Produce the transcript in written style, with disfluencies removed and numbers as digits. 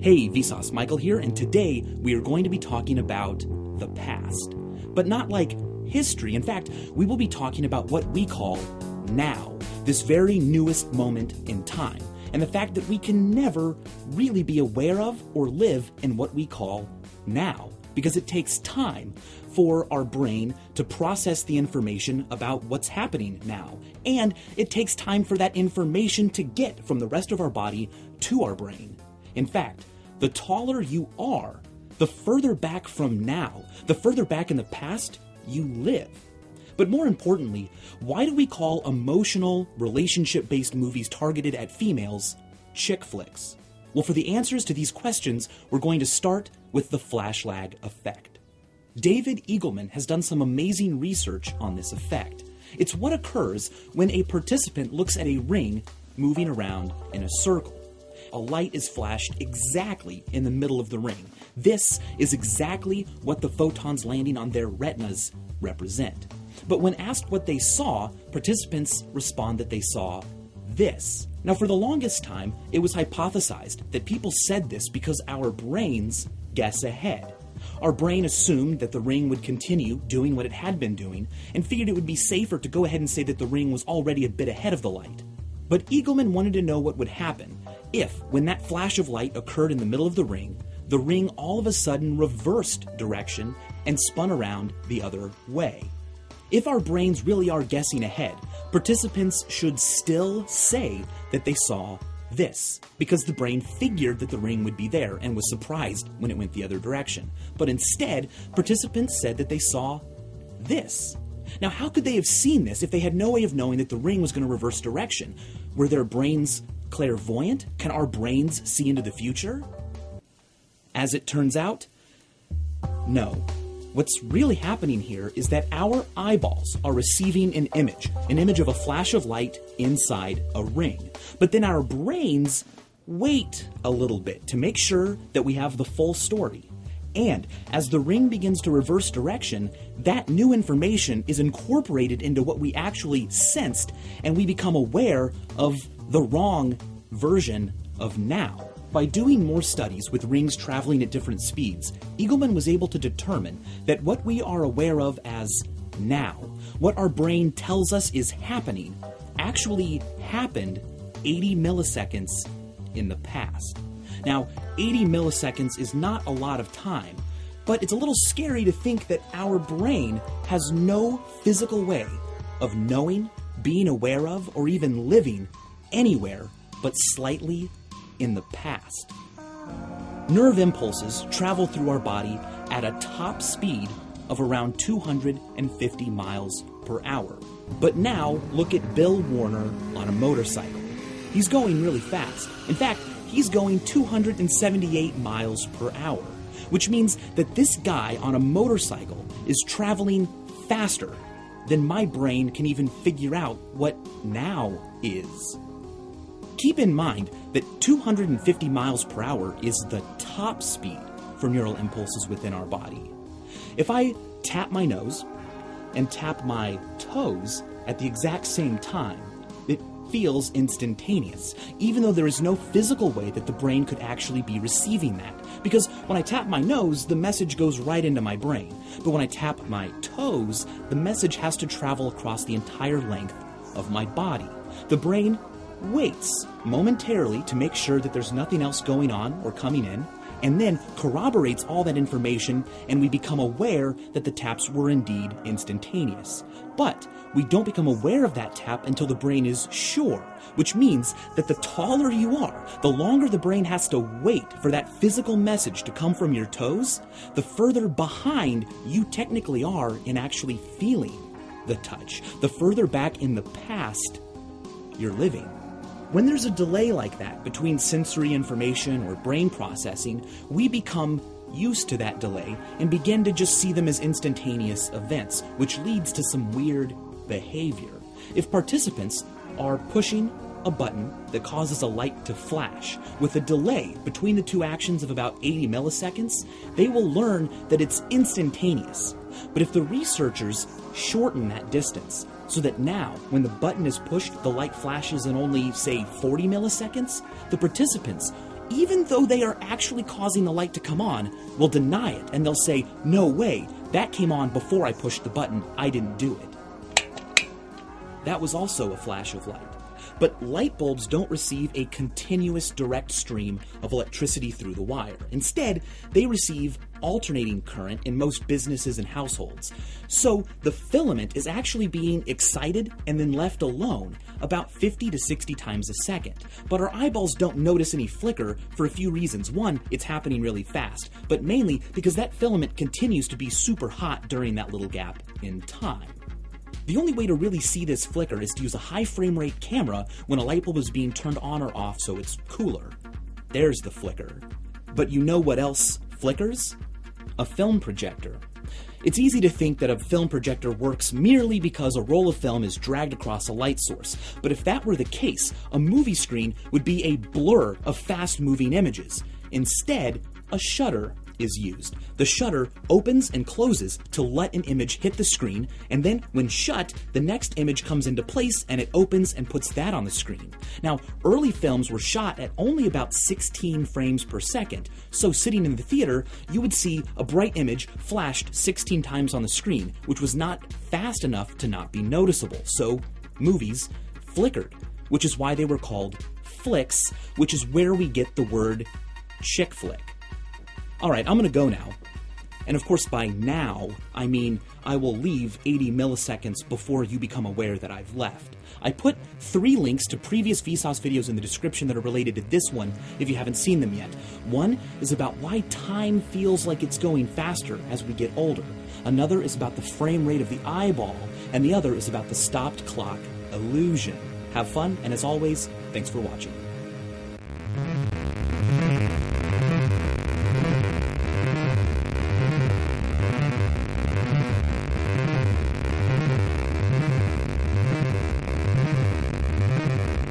Hey, Vsauce, Michael here, and today we are going to be talking about the past. But not like history. In fact, we will be talking about what we call now, this very newest moment in time, and the fact that we can never really be aware of or live in what we call now, because it takes time for our brain to process the information about what's happening now, and it takes time for that information to get from the rest of our body to our brain. In fact, the taller you are, the further back from now, the further back in the past you live. But more importantly, why do we call emotional, relationship-based movies targeted at females chick flicks? Well, for the answers to these questions, we're going to start with the flash lag effect. David Eagleman has done some amazing research on this effect. It's what occurs when a participant looks at a ring moving around in a circle. A light is flashed exactly in the middle of the ring. This is exactly what the photons landing on their retinas represent. But when asked what they saw, participants respond that they saw this. Now, for the longest time, it was hypothesized that people said this because our brains guess ahead. Our brain assumed that the ring would continue doing what it had been doing and figured it would be safer to go ahead and say that the ring was already a bit ahead of the light. But Eagleman wanted to know what would happen if, when that flash of light occurred in the middle of the ring all of a sudden reversed direction and spun around the other way. If our brains really are guessing ahead, participants should still say that they saw this, because the brain figured that the ring would be there and was surprised when it went the other direction. But instead, participants said that they saw this. Now, how could they have seen this if they had no way of knowing that the ring was going to reverse direction? Were their brains clairvoyant? Can our brains see into the future? As it turns out, no. What's really happening here is that our eyeballs are receiving an image of a flash of light inside a ring. But then our brains wait a little bit to make sure that we have the full story. And as the ring begins to reverse direction, that new information is incorporated into what we actually sensed, and we become aware of the wrong version of now. By doing more studies with rings traveling at different speeds, Eagleman was able to determine that what we are aware of as now, what our brain tells us is happening, actually happened 80 milliseconds in the past. Now, 80 milliseconds is not a lot of time, but it's a little scary to think that our brain has no physical way of knowing, being aware of, or even living anywhere but slightly in the past. Nerve impulses travel through our body at a top speed of around 250 miles per hour. But now, look at Bill Warner on a motorcycle. He's going really fast. In fact, he's going 278 miles per hour, which means that this guy on a motorcycle is traveling faster than my brain can even figure out what now is. Keep in mind that 250 miles per hour is the top speed for neural impulses within our body. If I tap my nose and tap my toes at the exact same time, it feels instantaneous, even though there is no physical way that the brain could actually be receiving that. Because when I tap my nose, the message goes right into my brain. But when I tap my toes, the message has to travel across the entire length of my body. The brain waits momentarily to make sure that there's nothing else going on or coming in, and then corroborates all that information, and we become aware that the taps were indeed instantaneous. But we don't become aware of that tap until the brain is sure, which means that the taller you are, the longer the brain has to wait for that physical message to come from your toes, the further behind you technically are in actually feeling the touch, the further back in the past you're living. When there's a delay like that between sensory information or brain processing, we become used to that delay and begin to just see them as instantaneous events, which leads to some weird behavior. If participants are pushing a button that causes a light to flash with a delay between the two actions of about 80 milliseconds, they will learn that it's instantaneous. But if the researchers shorten that distance so that now, when the button is pushed, the light flashes in only, say, 40 milliseconds, the participants, even though they are actually causing the light to come on, will deny it, and they'll say, "No way, that came on before I pushed the button, I didn't do it." That was also a flash of light. But light bulbs don't receive a continuous direct stream of electricity through the wire. Instead, they receive alternating current in most businesses and households. So the filament is actually being excited and then left alone about 50 to 60 times a second. But our eyeballs don't notice any flicker for a few reasons. One, it's happening really fast, but mainly because that filament continues to be super hot during that little gap in time. The only way to really see this flicker is to use a high frame rate camera when a light bulb is being turned on or off so it's cooler. There's the flicker. But you know what else flickers? A film projector. It's easy to think that a film projector works merely because a roll of film is dragged across a light source. But if that were the case, a movie screen would be a blur of fast-moving images. Instead, a shutter is used. The shutter opens and closes to let an image hit the screen, and then when shut, the next image comes into place and it opens and puts that on the screen. Now, early films were shot at only about 16 frames per second, so sitting in the theater, you would see a bright image flashed 16 times on the screen, which was not fast enough to not be noticeable, so movies flickered, which is why they were called flicks, which is where we get the word chick flick. Alright, I'm gonna go now. And of course by now, I mean I will leave 80 milliseconds before you become aware that I've left. I put 3 links to previous Vsauce videos in the description that are related to this one if you haven't seen them yet. One is about why time feels like it's going faster as we get older. Another is about the frame rate of the eyeball. And the other is about the stopped clock illusion. Have fun, and as always, thanks for watching.